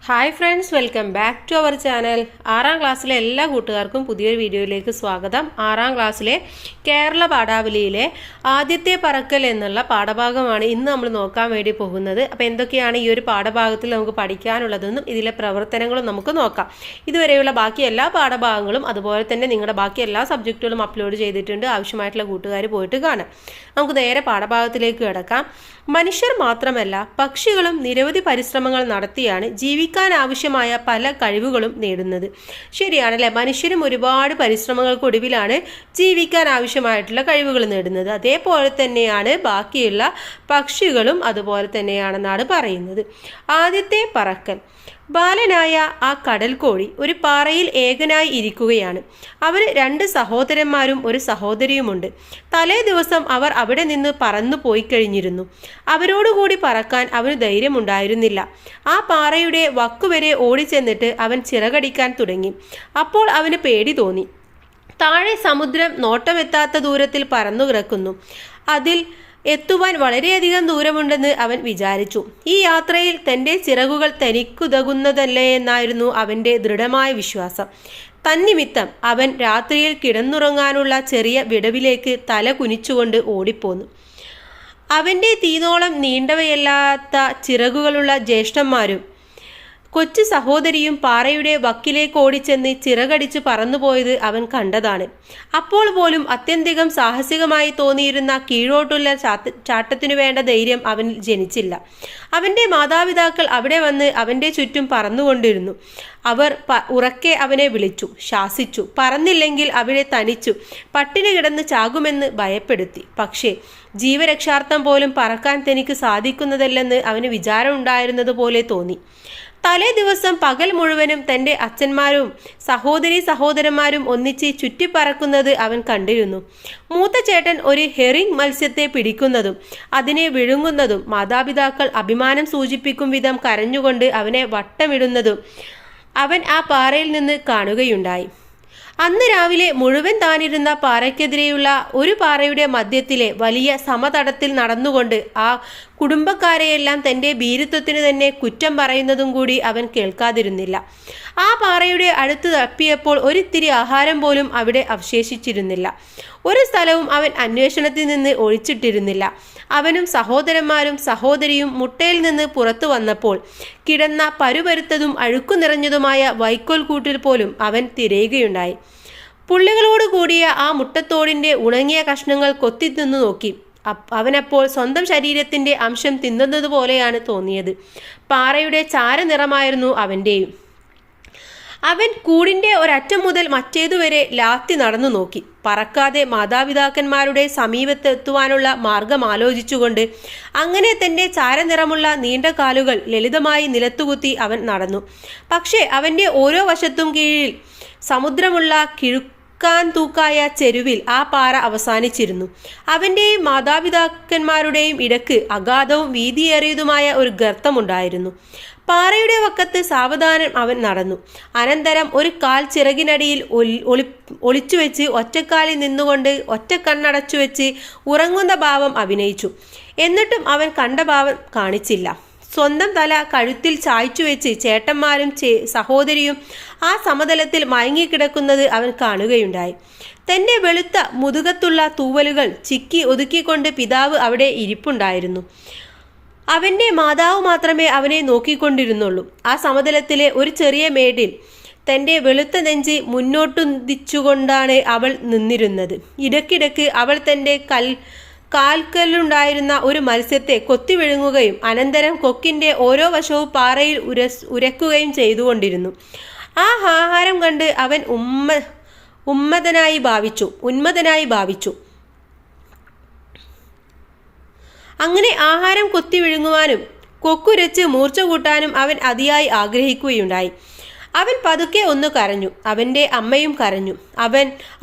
Hi friends, welcome back to our channel. 6ാം ക്ലാസ്സിലെ എല്ലാ കൂട്ടുകാർക്കും പുതിയൊരു വീഡിയോയിലേക്ക് സ്വാഗതം. 6ാം ക്ലാസ്സിലെ കേരള പാഠാവലിയിലെ ആദ്യത്തെ പറക്കൽ എന്നുള്ള പാഠഭാഗമാണ് ഇന്ന് നമ്മൾ നോക്കാൻ വേണ്ടി പോകുന്നത്. അപ്പോൾ എന്തൊക്കെയാണ് ഈ ഒരു പാഠഭാഗത്തിൽ നമുക്ക് പഠിക്കാനുള്ളതെന്നും ഇതിലെ പ്രവർത്തനങ്ങളും നമുക്ക് നോക്കാം. ഇതുവരെയുള്ള ബാക്കി എല്ലാ പാഠഭാഗങ്ങളും അതുപോലെ തന്നെ നിങ്ങളുടെ ബാക്കി എല്ലാ സബ്ജക്റ്റുകളും അപ്ലോഡ് ചെയ്തിട്ടുണ്ട്. ആവശ്യമായിട്ടുള്ള കൂട്ടുകാർ പോയിട്ട് കാണാം. നമുക്ക് നേരെ പാഠഭാഗത്തിലേക്ക് കിടക്കാം. മനുഷ്യർ മാത്രമല്ല പക്ഷികളും നിരവധി പരിശ്രമങ്ങൾ നടത്തിയാണ് ജീവിക്കാൻ ആവശ്യമായ പല കഴിവുകളും നേടുന്നത്. ശരിയാണല്ലേ? മനുഷ്യരും ഒരുപാട് പരിശ്രമങ്ങൾക്കൊടുവിലാണ് ജീവിക്കാൻ ആവശ്യമായിട്ടുള്ള കഴിവുകൾ നേടുന്നത്. അതേപോലെ തന്നെയാണ് ബാക്കിയുള്ള പക്ഷികളും അതുപോലെ തന്നെയാണെന്നാണ് പറയുന്നത്. ആദ്യത്തെ പറക്കൽ. ബാലനായ ആ കടൽക്കോഴി ഒരു പാറയിൽ ഏകനായി ഇരിക്കുകയാണ്. അവന് 2 സഹോദരന്മാരും ഒരു സഹോദരിയുമുണ്ട്. തലേ ദിവസം അവർ അവിടെ നിന്ന് പറന്നു പോയി കഴിഞ്ഞിരുന്നു. അവരോടുകൂടി പറക്കാൻ അവന് ധൈര്യമുണ്ടായിരുന്നില്ല. ആ പാറയുടെ വക്കുവരെ ഓടിച്ചെന്നിട്ട് അവൻ ചിറകടിക്കാൻ തുടങ്ങി. അപ്പോൾ അവന് പേടി തോന്നി. താഴെ സമുദ്രം നോട്ടമെത്താത്ത ദൂരത്തിൽ പറന്നു കിടക്കുന്നു. അതിൽ എത്തുവാൻ വളരെയധികം ദൂരമുണ്ടെന്ന് അവൻ വിചാരിച്ചു. ഈ യാത്രയിൽ തൻ്റെ ചിറകുകൾ തനിക്കുതകുന്നതല്ലേ എന്നായിരുന്നു അവൻ്റെ ദൃഢമായ വിശ്വാസം. തന്നിമിത്തം അവൻ രാത്രിയിൽ കിടന്നുറങ്ങാനുള്ള ചെറിയ വിടവിലേക്ക് തല കുനിച്ചുകൊണ്ട് ഓടിപ്പോന്നു. അവൻ്റെ തീനോളം നീണ്ടവയല്ലാത്ത ചിറകുകളുള്ള ജ്യേഷ്ഠന്മാരും കൊച്ചു സഹോദരിയും പാറയുടെ വക്കിലേക്ക് ഓടിച്ചെന്ന് ചിറകടിച്ച് പറന്നുപോയത് അവൻ കണ്ടതാണ്. അപ്പോൾ പോലും അത്യന്തികം സാഹസികമായി തോന്നിയിരുന്ന കീഴോട്ടുള്ള ചാട്ടത്തിനു വേണ്ട ധൈര്യം അവനിൽ ജനിച്ചില്ല. അവൻ്റെ മാതാപിതാക്കൾ അവിടെ വന്ന് അവൻ്റെ ചുറ്റും പറന്നുകൊണ്ടിരുന്നു. അവർ ഉറക്കെ അവനെ വിളിച്ചു, ശാസിച്ചു. പറന്നില്ലെങ്കിൽ അവിടെ തനിച്ചു പട്ടിണി കിടന്ന് ചാകുമെന്ന് ഭയപ്പെടുത്തി. പക്ഷേ ജീവരക്ഷാർത്ഥം പോലും പറക്കാൻ തനിക്ക് സാധിക്കുന്നതല്ലെന്ന് അവന് വിചാരമുണ്ടായിരുന്നത് പോലെ തോന്നി. തലേ ദിവസം പകൽ മുഴുവനും തൻ്റെ അച്ഛന്മാരും സഹോദരന്മാരും ഒന്നിച്ച് ചുറ്റിപ്പറക്കുന്നത് അവൻ കണ്ടിരുന്നു. മൂത്ത ചേട്ടൻ ഒരു ഹെറിംഗ് മത്സ്യത്തെ പിടിക്കുന്നതും അതിനെ വിഴുങ്ങുന്നതും മാതാപിതാക്കൾ അഭിമാനം സൂചിപ്പിക്കും വിധം കരഞ്ഞുകൊണ്ട് അവനെ വട്ടമിടുന്നതും അവൻ ആ പാറയിൽ നിന്ന് കാണുകയുണ്ടായി. അന്ന് രാവിലെ മുഴുവൻ താനിരുന്ന പാറയ്ക്കെതിരെയുള്ള ഒരു പാറയുടെ മധ്യത്തിലെ വലിയ സമതടത്തിൽ നടന്നുകൊണ്ട് ആ കുടുംബക്കാരെയെല്ലാം തൻ്റെ ഭീരുത്വത്തിന് തന്നെ കുറ്റം പറയുന്നതും കൂടി അവൻ കേൾക്കാതിരുന്നില്ല. ആ പാറയുടെ അടുത്ത് തപ്പിയപ്പോൾ ഒരിത്തിരി ആഹാരം പോലും അവിടെ അവശേഷിച്ചിരുന്നില്ല. ഒരു സ്ഥലവും അവൻ അന്വേഷണത്തിൽ നിന്ന് ഒഴിച്ചിട്ടിരുന്നില്ല. അവനും സഹോദരന്മാരും സഹോദരിയും മുട്ടയിൽ നിന്ന് പുറത്തു വന്നപ്പോൾ കിടന്ന പരുപരുത്തതും അഴുക്കു നിറഞ്ഞതുമായ വൈക്കോൽ കൂട്ടിൽ പോലും അവൻ തിരയുകയുണ്ടായി. പുള്ളികളോട് കൂടിയ ആ മുട്ടത്തോടിൻ്റെ ഉണങ്ങിയ കഷ്ണങ്ങൾ കൊത്തി തിന്നു നോക്കി. അവനപ്പോൾ സ്വന്തം ശരീരത്തിൻ്റെ അംശം തിന്നുന്നത് പോലെയാണ് തോന്നിയത്. പാറയുടെ ചാരനിറമായിരുന്നു അവൻ്റെയും. അവൻ കൂടിൻ്റെ ഒരറ്റം മുതൽ മറ്റേതുവരെ ലാത്തി നടന്നു നോക്കി. പറക്കാതെ മാതാപിതാക്കന്മാരുടെ സമീപത്തെത്തുവാനുള്ള മാർഗം ആലോചിച്ചുകൊണ്ട് അങ്ങനെ തൻ്റെ ചാരനിറമുള്ള നീണ്ട കാലുകൾ ലളിതമായി നിലത്തുകുത്തി അവൻ നടന്നു. പക്ഷേ അവൻ്റെ ഓരോ വശത്തും കീഴിൽ സമുദ്രമുള്ള കിഴുക്കാൻ തൂക്കായ ചെരുവിൽ ആ പാറ അവസാനിച്ചിരുന്നു. അവൻ്റെയും മാതാപിതാക്കന്മാരുടെയും ഇടക്ക് അഗാധവും വീതിയേറിയതുമായ ഒരു ഗർത്തമുണ്ടായിരുന്നു. പാറയുടെ വക്കത്ത് സാവധാനം അവൻ നടന്നു. അനന്തരം ഒരു കാൽ ചിറകിനടിയിൽ ഒളിച്ചുവെച്ച് ഒറ്റക്കാലിൽ നിന്നുകൊണ്ട് ഒറ്റ കണ്ണടച്ചു വെച്ച് ഉറങ്ങുന്ന ഭാവം അഭിനയിച്ചു. എന്നിട്ടും അവൻ കണ്ട ഭാവം കാണിച്ചില്ല. സ്വന്തം തല കഴുത്തിൽ ചായ്ച്ചു വെച്ച് ചേട്ടന്മാരും സഹോദരിയും ആ സമതലത്തിൽ മയങ്ങിക്കിടക്കുന്നത് അവൻ കാണുകയുണ്ടായി. തൻ്റെ വെളുത്ത മുതുകത്തുള്ള തൂവലുകൾ ചിക്കി ഒതുക്കിക്കൊണ്ട് പിതാവ് അവിടെ ഇരിപ്പുണ്ടായിരുന്നു. അവൻ്റെ മാതാവ് മാത്രമേ അവനെ നോക്കിക്കൊണ്ടിരുന്നുള്ളൂ. ആ സമതലത്തിലെ ഒരു ചെറിയ മേടിൽ തൻ്റെ വെളുത്ത നെഞ്ച് മുന്നോട്ടുദിച്ചുകൊണ്ടാണ് അവൾ നിന്നിരുന്നത്. ഇടയ്ക്കിടയ്ക്ക് അവൾ തൻ്റെ കാൽക്കലുണ്ടായിരുന്ന ഒരു മത്സ്യത്തെ കൊത്തി വിഴുങ്ങുകയും അനന്തരം കൊക്കിൻ്റെ ഓരോ വശവും പാറയിൽ ഉരക്കുകയും ചെയ്തുകൊണ്ടിരുന്നു. ആ ആഹാരം കണ്ട് അവൻ ഉന്മതനായി ഭാവിച്ചു. അങ്ങനെ ആഹാരം കൊത്തി വിഴുങ്ങുവാനും കൊക്കുരച്ച് മൂർച്ച കൂട്ടാനും അവൻ അതിയായി ആഗ്രഹിക്കുകയുണ്ടായി. അവൻ പതുക്കെ ഒന്ന് കരഞ്ഞു. അവൻ്റെ അമ്മയും കരഞ്ഞു.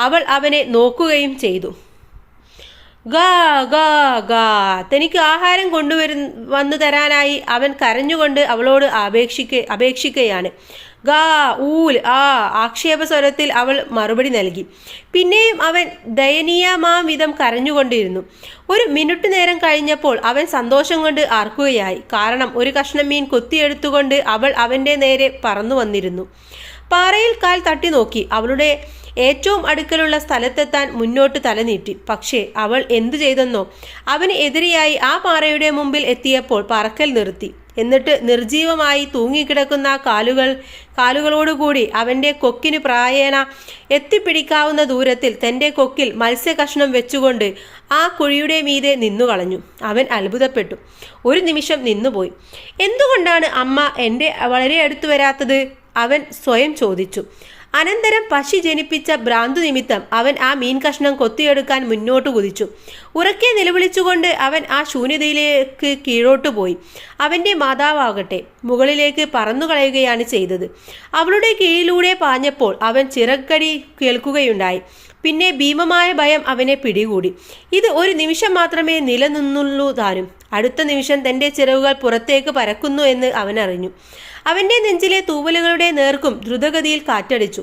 അവൾ അവനെ നോക്കുകയും ചെയ്തു. ഗാ ഗാ ഗാ. തനിക്ക് ആഹാരം വന്നു തരാനായി അവൻ കരഞ്ഞുകൊണ്ട് അവളോട് അപേക്ഷിക്കുകയാണ്. ഗാ ഊൽ ആ ആക്ഷേപസ്വരത്തിൽ അവൾ മറുപടി നൽകി. പിന്നെയും അവൻ ദയനീയമാം വിധം കരഞ്ഞുകൊണ്ടിരുന്നു. ഒരു മിനിറ്റ് നേരം കഴിഞ്ഞപ്പോൾ അവൻ സന്തോഷം കൊണ്ട് ആർക്കുകയായി. കാരണം ഒരു കഷ്ണം മീൻ കൊത്തിയെടുത്തുകൊണ്ട് അവൾ അവൻ്റെ നേരെ പറന്നു വന്നിരുന്നു. പാറയിൽ കാൽ തട്ടി നോക്കി. അവളുടെ ഏറ്റവും അടുക്കലുള്ള സ്ഥലത്തെത്താൻ മുന്നോട്ട് തലനീട്ടി. പക്ഷേ അവൾ എന്തു ചെയ്തെന്നോ, അവന് എതിരെയായി ആ പാറയുടെ മുമ്പിൽ എത്തിയപ്പോൾ പറക്കൽ നിർത്തി. എന്നിട്ട് നിർജീവമായി തൂങ്ങിക്കിടക്കുന്ന കാലുകളോടുകൂടി അവൻ്റെ കൊക്കിന് പ്രായേണ എത്തിപ്പിടിക്കാവുന്ന ദൂരത്തിൽ തൻ്റെ കൊക്കിൽ മത്സ്യകഷ്ണം വെച്ചുകൊണ്ട് ആ കുഴിയുടെ മീതെ നിന്നുകളഞ്ഞു. അവൻ അത്ഭുതപ്പെട്ടു. ഒരു നിമിഷം നിന്നുപോയി. എന്തുകൊണ്ടാണ് അമ്മ എൻ്റെ വളരെ അടുത്തു വരാത്തത്? അവൻ സ്വയം ചോദിച്ചു. അനന്തരം പശി ജനിപ്പിച്ച ഭ്രാന്തു നിമിത്തം അവൻ ആ മീൻ കഷ്ണം കൊത്തിയെടുക്കാൻ മുന്നോട്ട് കുതിച്ചു. ഉറക്കെ നിലവിളിച്ചുകൊണ്ട് അവൻ ആ ശൂന്യതയിലേക്ക് കീഴോട്ടു പോയി. അവൻ്റെ മാതാവാകട്ടെ മുകളിലേക്ക് പറന്നു കളയുകയാണ് ചെയ്തത്. അവളുടെ കീഴിലൂടെ പാഞ്ഞപ്പോൾ അവൻ ചിറക്കടി കേൾക്കുകയുണ്ടായി. പിന്നെ ഭീമമായ ഭയം അവനെ പിടികൂടി. ഇത് ഒരു നിമിഷം മാത്രമേ നിലനിന്നുള്ളൂ താനും. അടുത്ത നിമിഷം തൻ്റെ ചിറകുകൾ പുറത്തേക്ക് പരക്കുന്നു എന്ന് അവനറിഞ്ഞു. അവൻ്റെ നെഞ്ചിലെ തൂവലുകളുടെ നേർക്കും ദ്രുതഗതിയിൽ കാറ്റടിച്ചു.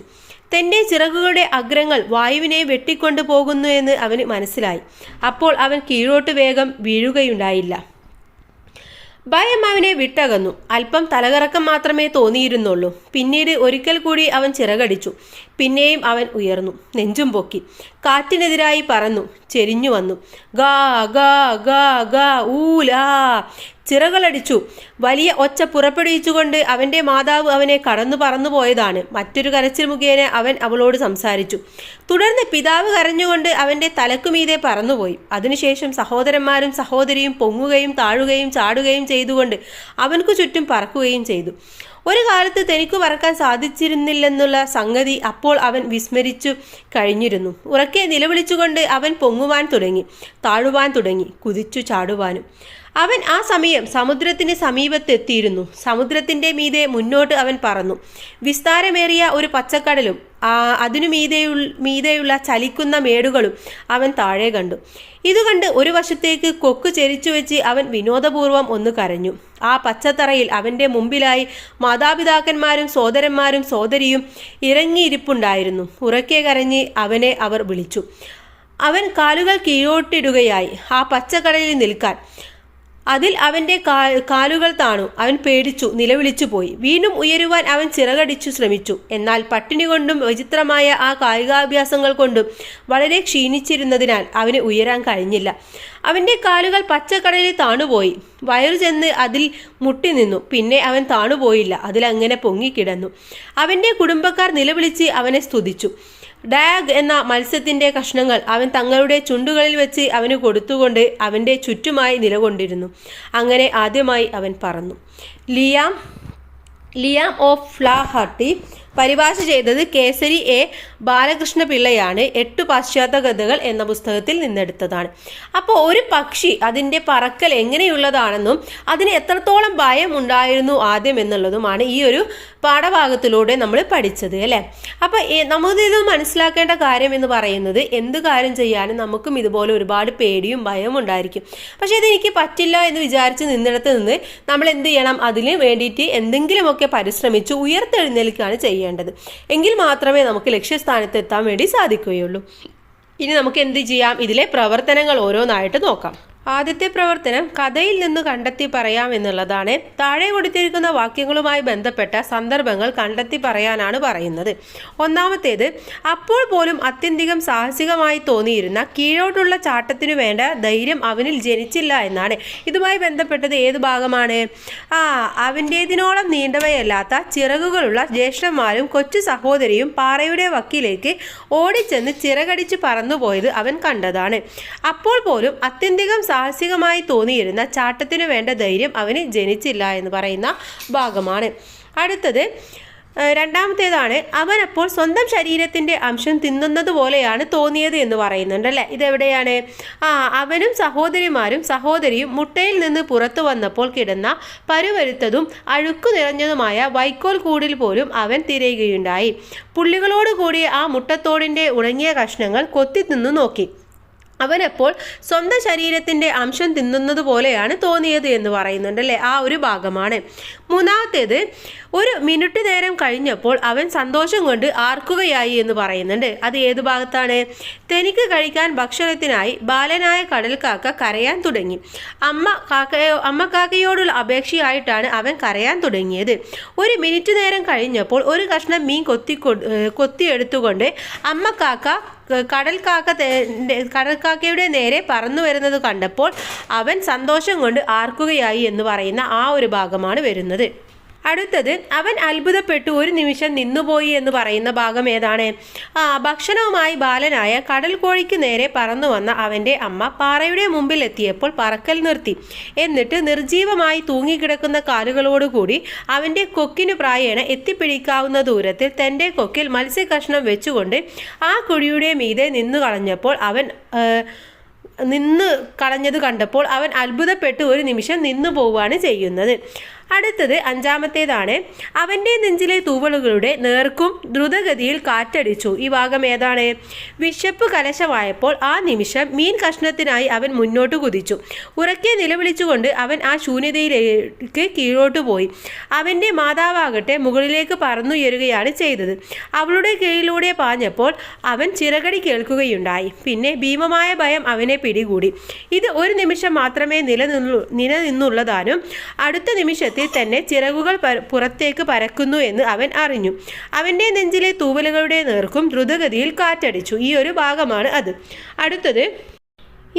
തൻ്റെ ചിറകുകളുടെ അഗ്രങ്ങൾ വായുവിനെ വെട്ടിക്കൊണ്ടു പോകുന്നു എന്ന് അവന് മനസ്സിലായി. അപ്പോൾ അവൻ കീഴോട്ട് വേഗം വീഴുകയുണ്ടായില്ല. ഭയം അവനെ വിട്ടകന്നു. അല്പം തലകറക്കം മാത്രമേ തോന്നിയിരുന്നുള്ളൂ. പിന്നീട് ഒരിക്കൽ കൂടി അവൻ ചിറകടിച്ചു. പിന്നെയും അവൻ ഉയർന്നു, നെഞ്ചും പൊക്കി, കാറ്റിനെതിരായി പറന്നു, ചെരിഞ്ഞു വന്നു. ഗാ ഗാ ഗാ ഗാ ഊലാ ചിറകളടിച്ചു. വലിയ ഒച്ച പുറപ്പെടുവിച്ചുകൊണ്ട് അവൻ്റെ മാതാവ് അവനെ കടന്നു പറന്നു പോയതാണ്. മറ്റൊരു കരച്ചിൽ മുഖേന അവൻ അവളോട് സംസാരിച്ചു. തുടർന്ന് പിതാവ് കരഞ്ഞുകൊണ്ട് അവൻ്റെ തലക്കുമീതെ പറന്നുപോയി. അതിനുശേഷം സഹോദരന്മാരും സഹോദരിയും പൊങ്ങുകയും താഴുകയും ചാടുകയും ചെയ്തുകൊണ്ട് അവൻക്കു ചുറ്റും പറക്കുകയും ചെയ്തു. ഒരു കാലത്ത് തനിക്ക് പറക്കാൻ സാധിച്ചിരുന്നില്ലെന്നുള്ള സംഗതി അപ്പോൾ അവൻ വിസ്മരിച്ചു കഴിഞ്ഞിരുന്നു. ഉറക്കെ നിലവിളിച്ചുകൊണ്ട് അവൻ പൊങ്ങുവാൻ തുടങ്ങി, താഴുവാൻ തുടങ്ങി, കുതിച്ചു ചാടുവാനും. അവൻ ആ സമയം സമുദ്രത്തിന് സമീപത്തെത്തിയിരുന്നു. സമുദ്രത്തിൻ്റെ മീതെ മുന്നോട്ട് അവൻ പറന്നു. വിസ്താരമേറിയ ഒരു പച്ചക്കടലും അതിനു മീതെയുള്ള ചലിക്കുന്ന മേടുകളും അവൻ താഴെ കണ്ടു. ഇതുകണ്ട് ഒരു വശത്തേക്ക് കൊക്ക് ചെരിച്ചു വെച്ച് അവൻ വിനോദപൂർവ്വം ഒന്ന് കരഞ്ഞു. ആ പച്ചത്തറയിൽ അവൻ്റെ മുമ്പിലായി മാതാപിതാക്കന്മാരും സോദരന്മാരും സോദരിയും ഇറങ്ങിയിരിപ്പുണ്ടായിരുന്നു. ഉറക്കെ കരഞ്ഞ് അവനെ അവർ വിളിച്ചു. അവൻ കാലുകൾ കീഴോട്ടിടുകയായി ആ പച്ചക്കടലിൽ നിൽക്കാൻ. അതിൽ അവൻ്റെ കാലുകൾ താണു. അവൻ പേടിച്ചു, നിലവിളിച്ചു പോയി. വീണ്ടും ഉയരുവാൻ അവൻ ചിറകടിച്ചു ശ്രമിച്ചു. എന്നാൽ പട്ടിണി കൊണ്ടും വിചിത്രമായ ആ കായികാഭ്യാസങ്ങൾ കൊണ്ടും വളരെ ക്ഷീണിച്ചിരുന്നതിനാൽ അവന് ഉയരാൻ കഴിഞ്ഞില്ല. അവൻ്റെ കാലുകൾ പച്ചക്കടലിൽ താണുപോയി. വയറു ചെന്ന് അതിൽ മുട്ടി നിന്നു. പിന്നെ അവൻ താണുപോയില്ല, അതിലങ്ങനെ പൊങ്ങിക്കിടന്നു. അവൻ്റെ കുടുംബക്കാർ നിലവിളിച്ച് അവനെ സ്തുതിച്ചു. ഡാഗ് എന്ന മത്സ്യത്തിൻ്റെ കഷ്ണങ്ങൾ അവൻ തങ്ങളുടെ ചുണ്ടുകളിൽ വെച്ച് അവന് കൊടുത്തുകൊണ്ട് അവൻ്റെ ചുറ്റുമായി നിലകൊണ്ടിരുന്നു. അങ്ങനെ ആദ്യമായി അവൻ പറന്നു. ലിയാം ഓഫ് ഫ്ലാഹർട്ടി പരിഭാഷ ചെയ്തത് കേസരി എ ബാലകൃഷ്ണ പിള്ളയാണ്. 8 പാശ്ചാത്യ കഥകൾ എന്ന പുസ്തകത്തിൽ നിന്നെടുത്തതാണ്. അപ്പോൾ ഒരു പക്ഷി അതിൻ്റെ പറക്കൽ എങ്ങനെയുള്ളതാണെന്നും അതിന് എത്രത്തോളം ഭയം ഉണ്ടായിരുന്നു ആദ്യം എന്നുള്ളതുമാണ് ഈ ഒരു പാഠഭാഗത്തിലൂടെ നമ്മൾ പഠിച്ചത് അല്ലേ. അപ്പോൾ നമുക്കിത് മനസ്സിലാക്കേണ്ട കാര്യം എന്ന് പറയുന്നത് എന്ത് കാര്യം ചെയ്യാനും നമുക്കും ഇതുപോലെ ഒരുപാട് പേടിയും ഭയവും ഉണ്ടായിരിക്കും. പക്ഷേ ഇതെനിക്ക് പറ്റില്ല എന്ന് വിചാരിച്ച് നിന്നിടത്ത് നിന്ന് നമ്മൾ എന്ത് ചെയ്യണം, അതിന് വേണ്ടിയിട്ട് എന്തെങ്കിലുമൊക്കെ പരിശ്രമിച്ച് ഉയർത്തെഴുന്നേൽക്കുകയാണ് ചെയ്യേണ്ടത്. എങ്കിൽ മാത്രമേ നമുക്ക് ലക്ഷ്യസ്ഥാനത്ത് എത്താൻ വേണ്ടി സാധിക്കുകയുള്ളൂ. ഇനി നമുക്ക് എന്ത് ചെയ്യാം, ഇതിലെ പ്രവർത്തനങ്ങൾ ഓരോന്നായിട്ട് നോക്കാം. ആദ്യത്തെ പ്രവർത്തനം കഥയിൽ നിന്ന് കണ്ടെത്തി പറയാം എന്നുള്ളതാണ്. താഴെ കൊടുത്തിരിക്കുന്ന വാക്യങ്ങളുമായി ബന്ധപ്പെട്ട സന്ദർഭങ്ങൾ കണ്ടെത്തി പറയാനാണ് പറയുന്നത്. ഒന്നാമത്തേത്, അപ്പോൾ പോലും അത്യന്തികം സാഹസികമായി തോന്നിയിരുന്ന കീഴോട്ടുള്ള ചാട്ടത്തിനു വേണ്ട ധൈര്യം അവനിൽ ജനിച്ചില്ല എന്നാണ്. ഇതുമായി ബന്ധപ്പെട്ടത് ഏത് ഭാഗമാണ്? അവൻ്റേതിനോളം നീണ്ടവയല്ലാത്ത ചിറകുകളുള്ള ജ്യേഷ്ഠന്മാരും കൊച്ചു സഹോദരിയും പാറയുടെ വക്കിലേക്ക് ഓടിച്ചെന്ന് ചിറകടിച്ച് പറന്നുപോയത് അവൻ കണ്ടതാണ്. അപ്പോൾ പോലും അത്യന്തികം സാഹസികമായി തോന്നിയിരുന്ന ചാട്ടത്തിനു വേണ്ട ധൈര്യം അവന് ജനിച്ചില്ല എന്ന് പറയുന്ന ഭാഗമാണ്. അടുത്തത് രണ്ടാമത്തേതാണ്, അവൻ അപ്പോൾ സ്വന്തം ശരീരത്തിൻ്റെ അംശം തിന്നുന്നത് പോലെയാണ് തോന്നിയത് എന്ന് പറയുന്നുണ്ട് അല്ലേ. ഇതെവിടെയാണ്? അവനും സഹോദരിമാരും സഹോദരിയും മുട്ടയിൽ നിന്ന് പുറത്തു വന്നപ്പോൾ കിടന്ന പരുവരുത്തതും അഴുക്കു നിറഞ്ഞതുമായ വൈക്കോൽ കൂടിൽ പോലും അവൻ തിരയുകയുണ്ടായി. പുള്ളികളോട് കൂടിയ ആ മുട്ടത്തോടിൻ്റെ ഉണങ്ങിയ കഷ്ണങ്ങൾ കൊത്തി തിന്നു നോക്കി. അവനപ്പോൾ സ്വന്തം ശരീരത്തിൻ്റെ അംശം തിന്നുന്നത് പോലെയാണ് തോന്നിയത് എന്ന് പറയുന്നുണ്ട് അല്ലേ. ആ ഒരു ഭാഗമാണ്. മൂന്നാമത്തേത്, ഒരു മിനിറ്റ് നേരം കഴിഞ്ഞപ്പോൾ അവൻ സന്തോഷം കൊണ്ട് ആർക്കുകയായി എന്ന് പറയുന്നുണ്ട്. അത് ഏതു ഭാഗത്താണ്? തനിക്ക് കഴിക്കാൻ ഭക്ഷണത്തിനായി ബാലനായ കടൽക്കാക്ക കരയാൻ തുടങ്ങി. അമ്മ കാക്കയോടുള്ള അപേക്ഷയായിട്ടാണ് അവൻ കരയാൻ തുടങ്ങിയത്. ഒരു മിനിറ്റ് നേരം കഴിഞ്ഞപ്പോൾ ഒരു കഷ്ണം മീൻ കൊത്തിയെടുത്തുകൊണ്ട് അമ്മ കാക്ക കടൽക്കാക്കയുടെ നേരെ പറന്നു വരുന്നത് കണ്ടപ്പോൾ അവൻ സന്തോഷം കൊണ്ട് ആർക്കുകയായി എന്ന് പറയുന്ന ആ ഒരു ഭാഗമാണ് വരുന്നത്. അടുത്തത് അവൻ അത്ഭുതപ്പെട്ടു ഒരു നിമിഷം നിന്നുപോയി എന്ന് പറയുന്ന ഭാഗം ഏതാണ്? ഭക്ഷണവുമായി ബാലനായ കടൽ കോഴിക്ക് നേരെ പറന്നു വന്ന അവൻ്റെ അമ്മ പാറയുടെ മുമ്പിൽ എത്തിയപ്പോൾ പറക്കൽ നിർത്തി. എന്നിട്ട് നിർജീവമായി തൂങ്ങിക്കിടക്കുന്ന കാലുകളോടുകൂടി അവൻ്റെ കൊക്കിന് പ്രായേണ എത്തിപ്പിടിക്കാവുന്ന ദൂരത്തിൽ തൻ്റെ കൊക്കിൽ മത്സ്യകഷ്ണം വെച്ചുകൊണ്ട് ആ കുഴിയുടെ മീതെ നിന്ന് കളഞ്ഞത് കണ്ടപ്പോൾ അവൻ അത്ഭുതപ്പെട്ട് ഒരു നിമിഷം നിന്നു പോവുകയാണ് ചെയ്യുന്നത്. അടുത്തത് അഞ്ചാമത്തേതാണ്. അവൻ്റെ നെഞ്ചിലെ തൂവലുകളുടെ നേർക്കും ദ്രുതഗതിയിൽ കാറ്റടിച്ചു. ഈ ഭാഗം ഏതാണ്? വിശപ്പ് കലശമായപ്പോൾ ആ നിമിഷം മീൻ കഷ്ണത്തിനായി അവൻ മുന്നോട്ട് കുതിച്ചു. ഉറക്കെ നിലവിളിച്ചുകൊണ്ട് അവൻ ആ ശൂന്യതയിലേക്ക് കീഴോട്ട് പോയി. അവൻ്റെ മാതാവാകട്ടെ മുകളിലേക്ക് പറന്നുയരുകയാണ് ചെയ്തത്. അവളുടെ കീഴിലൂടെ പാഞ്ഞപ്പോൾ അവൻ ചിറകടി കേൾക്കുകയുണ്ടായി. പിന്നെ ഭീമമായ ഭയം അവനെ പിടികൂടി. ഇത് ഒരു നിമിഷം മാത്രമേ നിലനിന്നുള്ളതാനും അടുത്ത നിമിഷത്തിൽ തന്നെ ചിറകുകൾ പുറത്തേക്ക് പരക്കുന്നു എന്ന് അവൻ അറിഞ്ഞു. അവൻ്റെ നെഞ്ചിലെ തൂവലുകളുടെ നേർക്കും ദ്രുതഗതിയിൽ കാറ്റടിച്ചു. ഈ ഒരു ഭാഗമാണ് അത്. അടുത്തത്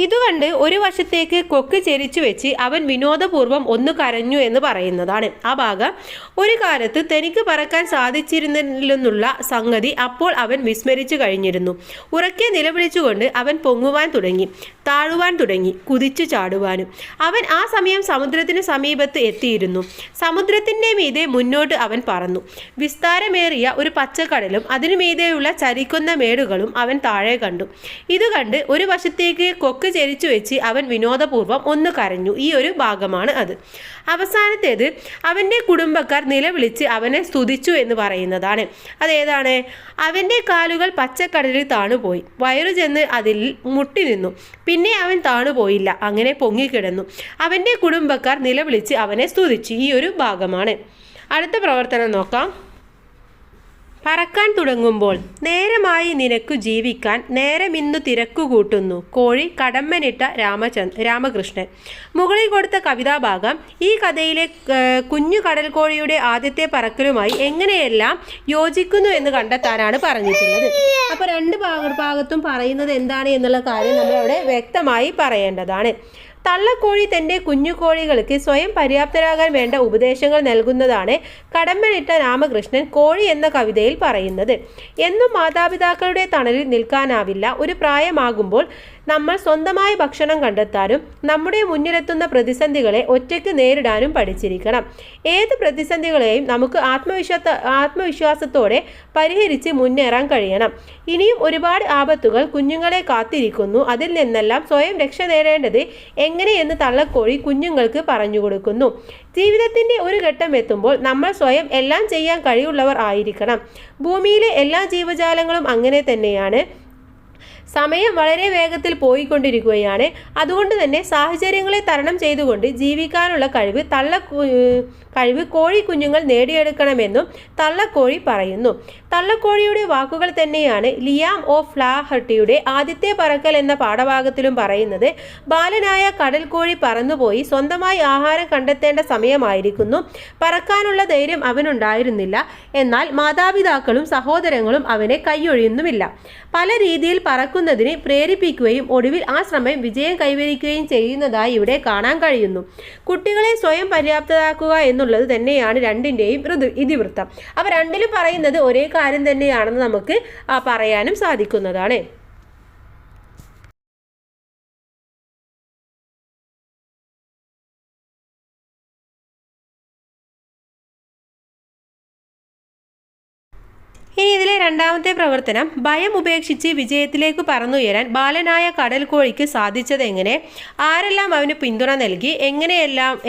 ഇതുകണ്ട് ഒരു വശത്തേക്ക് കൊക്ക് ചെരിച്ചു വെച്ച് അവൻ വിനോദപൂർവ്വം ഒന്ന് കരഞ്ഞു എന്ന് പറയുന്നതാണ്. ആ ഭാഗം ഒരു കാലത്ത് തനിക്ക് പറക്കാൻ സാധിച്ചിരുന്നില്ലെന്നുള്ള സംഗതി അപ്പോൾ അവൻ വിസ്മരിച്ചു കഴിഞ്ഞിരുന്നു. ഉറക്കെ നിലവിളിച്ചുകൊണ്ട് അവൻ പൊങ്ങുവാൻ തുടങ്ങി, താഴുവാൻ തുടങ്ങി, കുതിച്ചു ചാടുവാനും. അവൻ ആ സമയം സമുദ്രത്തിന് സമീപത്ത് എത്തിയിരുന്നു. സമുദ്രത്തിൻ്റെ മീതെ മുന്നോട്ട് അവൻ പറന്നു. വിസ്താരമേറിയ ഒരു പച്ചക്കടലും അതിനു മീതെയുള്ള ചരിക്കുന്ന മേടുകളും അവൻ താഴെ കണ്ടു. ഇത് കണ്ട് ഒരു വശത്തേക്ക് കൊക്ക് ചെരിച്ചു വെച്ച് അവൻ വിനോദപൂർവ്വം ഒന്ന് കരഞ്ഞു. ഈ ഒരു ഭാഗമാണ് അത്. അവസാനത്തേത് അവൻ്റെ കുടുംബക്കാർ നിലവിളിച്ച് അവനെ സ്തുതിച്ചു എന്ന് പറയുന്നതാണ്. അതേതാണ്? അവൻ്റെ കാലുകൾ പച്ചക്കടലിൽ താണുപോയി. വയറു ചെന്ന് അതിൽ മുട്ടി നിന്നു. പിന്നെ അവൻ താണുപോയില്ല, അങ്ങനെ പൊങ്ങിക്കിടന്നു. അവൻ്റെ കുടുംബക്കാർ നിലവിളിച്ച് അവനെ സ്തുതിച്ചു. ഈ ഒരു ഭാഗമാണ്. അടുത്ത പ്രവർത്തനം നോക്കാം. പറക്കാൻ തുടങ്ങുമ്പോൾ നേരമായി നിനക്കു ജീവിക്കാൻ നേരമിന്നു തിരക്കു കൂട്ടുന്നു കോഴി കടമ്മനിട്ട രാമകൃഷ്ണൻ. മുകളിൽ കൊടുത്ത കവിതാഭാഗം ഈ കഥയിലെ കുഞ്ഞു കടൽ കോഴിയുടെ ആദ്യത്തെ പറക്കലുമായി എങ്ങനെയെല്ലാം യോജിക്കുന്നു എന്ന് കണ്ടെത്താനാണ് പറഞ്ഞിട്ടുള്ളത്. അപ്പോൾ രണ്ട് ഭാഗത്തും പറയുന്നത് എന്താണ് എന്നുള്ള കാര്യം നമ്മളവിടെ വ്യക്തമായി പറയേണ്ടതാണ്. തള്ളക്കോഴി തൻ്റെ കുഞ്ഞുകോഴികൾക്ക് സ്വയം പര്യാപ്തരാകാൻ വേണ്ട ഉപദേശങ്ങൾ നൽകുന്നതാണ് കടമ്മനിട്ട രാമകൃഷ്ണൻ കോഴി എന്ന കവിതയിൽ പറയുന്നത്. എന്നും മാതാപിതാക്കളുടെ തണലിൽ നിൽക്കാനാവില്ല. ഒരു പ്രായമാകുമ്പോൾ നമ്മൾ സ്വന്തമായി ഭക്ഷണം കണ്ടെത്താനും നമ്മുടെ മുന്നിലെത്തുന്ന പ്രതിസന്ധികളെ ഒറ്റയ്ക്ക് നേരിടാനും പഠിച്ചിരിക്കണം. ഏത് പ്രതിസന്ധികളെയും നമുക്ക് ആത്മവിശ്വാസത്തോടെ പരിഹരിച്ച് മുന്നേറാൻ കഴിയണം. ഇനിയും ഒരുപാട് ആപത്തുകൾ കുഞ്ഞുങ്ങളെ കാത്തിരിക്കുന്നു. അതിൽ നിന്നെല്ലാം സ്വയം രക്ഷ നേടേണ്ടത് എങ്ങനെയെന്ന് തള്ളക്കോഴി കുഞ്ഞുങ്ങൾക്ക് പറഞ്ഞു കൊടുക്കുന്നു. ജീവിതത്തിൻ്റെ ഒരു ഘട്ടം എത്തുമ്പോൾ നമ്മൾ സ്വയം എല്ലാം ചെയ്യാൻ കഴിവുള്ളവർ ആയിരിക്കണം. ഭൂമിയിലെ എല്ലാ ജീവജാലങ്ങളും അങ്ങനെ തന്നെയാണ്. സമയം വളരെ വേഗത്തിൽ പോയിക്കൊണ്ടിരിക്കുകയാണ്. അതുകൊണ്ട് തന്നെ സാഹചര്യങ്ങളെ തരണം ചെയ്തുകൊണ്ട് ജീവിക്കാനുള്ള കഴിവ് കോഴി കുഞ്ഞുങ്ങൾ നേടിയെടുക്കണമെന്നും തള്ളക്കോഴി പറയുന്നു. തള്ളക്കോഴിയുടെ വാക്കുകൾ തന്നെയാണ് ലിയാം ഓ ഫ്ലാഹർട്ടിയുടെ ആദ്യത്തെ പറക്കൽ എന്ന പാഠഭാഗത്തിലും പറയുന്നത്. ബാലനായ കടൽ കോഴി പറന്നുപോയി സ്വന്തമായി ആഹാരം കണ്ടെത്തേണ്ട സമയമായിരിക്കുന്നു. പറക്കാനുള്ള ധൈര്യം അവനുണ്ടായിരുന്നില്ല. എന്നാൽ മാതാപിതാക്കളും സഹോദരങ്ങളും അവനെ കൈയൊഴിയുന്നുമില്ല. പല രീതിയിൽ പറക്കുന്നതിന് പ്രേരിപ്പിക്കുകയും ഒടുവിൽ ആ ശ്രമം വിജയം കൈവരിക്കുകയും ചെയ്യുന്നതായി ഇവിടെ കാണാൻ കഴിയുന്നു. കുട്ടികളെ സ്വയം പര്യാപ്തരാക്കുക എന്നുള്ളത് തന്നെയാണ് രണ്ടിൻ്റെയും ഇതിവൃത്തം. അവ രണ്ടിലും പറയുന്നത് ഒരേ കാര്യം തന്നെയാണെന്ന് നമുക്ക് പറയാനും സാധിക്കുന്നതാണ്. ഇനി ഇതിലെ രണ്ടാമത്തെ പ്രവർത്തനം, ഭയം ഉപേക്ഷിച്ച് വിജയത്തിലേക്ക് പറന്നുയരാൻ ബാലനായ കടൽ കോഴിക്ക് സാധിച്ചത് എങ്ങനെ? ആരെല്ലാം അവന് പിന്തുണ നൽകി?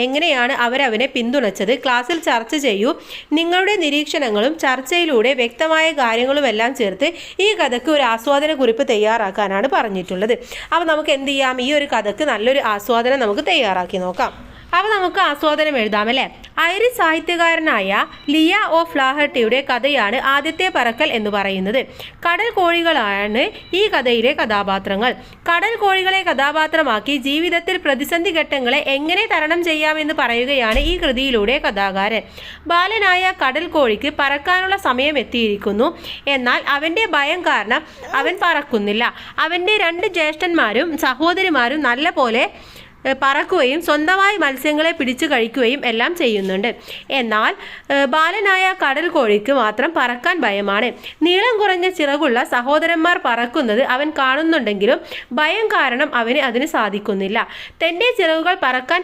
എങ്ങനെയാണ് അവരവനെ പിന്തുണച്ചത്? ക്ലാസ്സിൽ ചർച്ച ചെയ്യൂ. നിങ്ങളുടെ നിരീക്ഷണങ്ങളും ചർച്ചയിലൂടെ വ്യക്തമായ കാര്യങ്ങളുമെല്ലാം ചേർത്ത് ഈ കഥയ്ക്ക് ഒരു ആസ്വാദന കുറിപ്പ് തയ്യാറാക്കാനാണ് പറഞ്ഞിട്ടുള്ളത്. അപ്പോൾ നമുക്ക് എന്ത് ചെയ്യാം? ഈ ഒരു കഥയ്ക്ക് നല്ലൊരു ആസ്വാദനം നമുക്ക് തയ്യാറാക്കി നോക്കാം. അപ്പോൾ നമുക്ക് ആസ്വാദനം എഴുതാം അല്ലേ. ഐറിഷ് സാഹിത്യകാരനായ ലിയ ഒ ഫ്ലാഹർട്ടിയുടെ കഥയാണ് ആദ്യത്തെ പറക്കൽ എന്ന് പറയുന്നത്. കടൽ കോഴികളാണ് ഈ കഥയിലെ കഥാപാത്രങ്ങൾ. കടൽ കോഴികളെ കഥാപാത്രമാക്കി ജീവിതത്തിൽ പ്രതിസന്ധി ഘട്ടങ്ങളെ എങ്ങനെ തരണം ചെയ്യാമെന്ന് പറയുകയാണ് ഈ കൃതിയിലൂടെ കഥാകാരൻ. ബാലനായ കടൽ കോഴിക്ക് പറക്കാനുള്ള സമയം എത്തിയിരിക്കുന്നു. എന്നാൽ അവൻ്റെ ഭയം കാരണം അവൻ പറക്കുന്നില്ല. അവൻ്റെ 2 ജ്യേഷ്ഠന്മാരും സഹോദരിമാരും നല്ല പോലെ പറക്കുകയും സ്വന്തമായി മത്സ്യങ്ങളെ പിടിച്ചു കഴിക്കുകയും എല്ലാം ചെയ്യുന്നുണ്ട്. എന്നാൽ ബാലനായ കടൽ കോഴിക്ക് മാത്രം പറക്കാൻ ഭയമാണ്. നീളം കുറഞ്ഞ ചിറകുള്ള സഹോദരന്മാർ പറക്കുന്നത് അവൻ കാണുന്നുണ്ടെങ്കിലും ഭയം കാരണം അവന് അതിന് സാധിക്കുന്നില്ല. തൻ്റെ ചിറകുകൾ പറക്കാൻ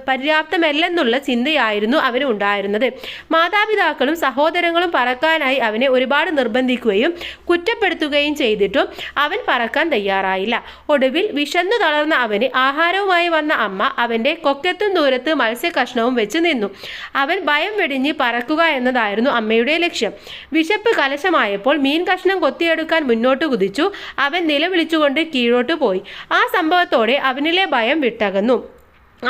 പര്യാപ്തമല്ലെന്നുള്ള ചിന്തയായിരുന്നു അവന് ഉണ്ടായിരുന്നത്. മാതാപിതാക്കളും സഹോദരങ്ങളും പറക്കാനായി അവനെ ഒരുപാട് നിർബന്ധിക്കുകയും കുറ്റപ്പെടുത്തുകയും ചെയ്തിട്ടും അവൻ പറക്കാൻ തയ്യാറായില്ല. ഒടുവിൽ വിശന്നു തളർന്ന അവന് ആഹാരവുമായി വന്ന അമ്മ അവൻ്റെ കൊക്കത്തും ദൂരത്ത് മത്സ്യകഷ്ണവും വെച്ച് നിന്നു. അവൻ ഭയം വെടിഞ്ഞ് പറക്കുക എന്നതായിരുന്നു അമ്മയുടെ ലക്ഷ്യം. വിശപ്പ് കലശമായപ്പോൾ മീൻ കഷ്ണം കൊത്തിയെടുക്കാൻ മുന്നോട്ട് കുതിച്ചു. അവൻ നിലവിളിച്ചുകൊണ്ട് കീഴോട്ട് പോയി. ആ സംഭവത്തോടെ അവനിലെ ഭയം വിട്ടകന്നു.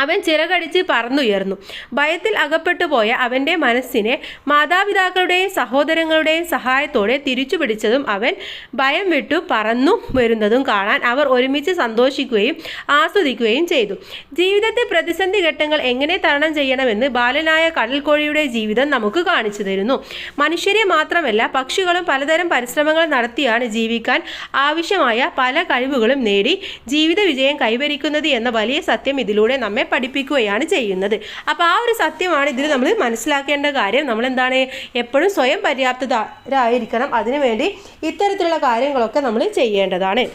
അവൻ ചിറകടിച്ച് പറന്നുയർന്നു. ഭയത്തിൽ അകപ്പെട്ടു പോയ അവൻ്റെ മനസ്സിനെ മാതാപിതാക്കളുടെയും സഹോദരങ്ങളുടെയും സഹായത്തോടെ തിരിച്ചു പിടിച്ചതും അവൻ ഭയം വിട്ടു പറന്നു വരുന്നതും കാണാൻ അവർ ഒരുമിച്ച് സന്തോഷിക്കുകയും ആസ്വദിക്കുകയും ചെയ്തു. ജീവിതത്തിൽ പ്രതിസന്ധി ഘട്ടങ്ങൾ എങ്ങനെ തരണം ചെയ്യണമെന്ന് ബാലനായ കടൽക്കോഴിയുടെ ജീവിതം നമുക്ക് കാണിച്ചു തരുന്നു. മനുഷ്യരെ മാത്രമല്ല പക്ഷികളും പലതരം പരിശ്രമങ്ങൾ നടത്തിയാണ് ജീവിക്കാൻ ആവശ്യമായ പല കഴിവുകളും നേടി ജീവിത വിജയം കൈവരിക്കുന്നത് എന്ന വലിയ സത്യം ഇതിലൂടെ നമ്മെ പഠിപ്പിക്കുകയാണ് ചെയ്യുന്നത്. അപ്പോൾ ആ ഒരു സത്യമാണ് ഇതിൽ നമ്മൾ മനസ്സിലാക്കേണ്ട കാര്യം. നമ്മളെന്താണ് എപ്പോഴും സ്വയം പര്യാപ്തരായിരിക്കണം. അതിനുവേണ്ടി ഇത്തരത്തിലുള്ള കാര്യങ്ങളൊക്കെ നമ്മൾ ചെയ്യേണ്ടതാണ്.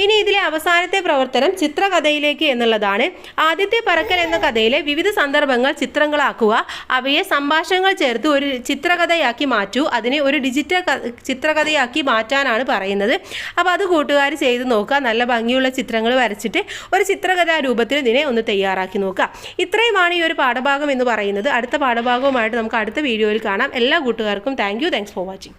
ഇനി ഇതിലെ അവസാനത്തെ പ്രവർത്തനം ചിത്രകഥയിലേക്ക് എന്നുള്ളതാണ്. ആദ്യത്തെ പറക്കൽ എന്ന കഥയിലെ വിവിധ സന്ദർഭങ്ങൾ ചിത്രങ്ങളാക്കുക. അവയെ സംഭാഷണങ്ങൾ ചേർത്ത് ഒരു ചിത്രകഥയാക്കി മാറ്റൂ. അതിനെ ഒരു ഡിജിറ്റൽ ചിത്രകഥയാക്കി മാറ്റാനാണ് പറയുന്നത്. അപ്പോൾ അത് കൂട്ടുകാർ ചെയ്ത് നോക്കുക. നല്ല ഭംഗിയുള്ള ചിത്രങ്ങൾ വരച്ചിട്ട് ഒരു ചിത്രകഥാ രൂപത്തിൽ ഇതിനെ ഒന്ന് തയ്യാറാക്കി നോക്കുക. ഇത്രയുമാണ് ഈ ഒരു പാഠഭാഗം എന്ന് പറയുന്നത്. അടുത്ത പാഠഭാഗവുമായിട്ട് നമുക്ക് അടുത്ത വീഡിയോയിൽ കാണാം. എല്ലാ കൂട്ടുകാർക്കും താങ്ക്സ് ഫോർ വാച്ചിങ്.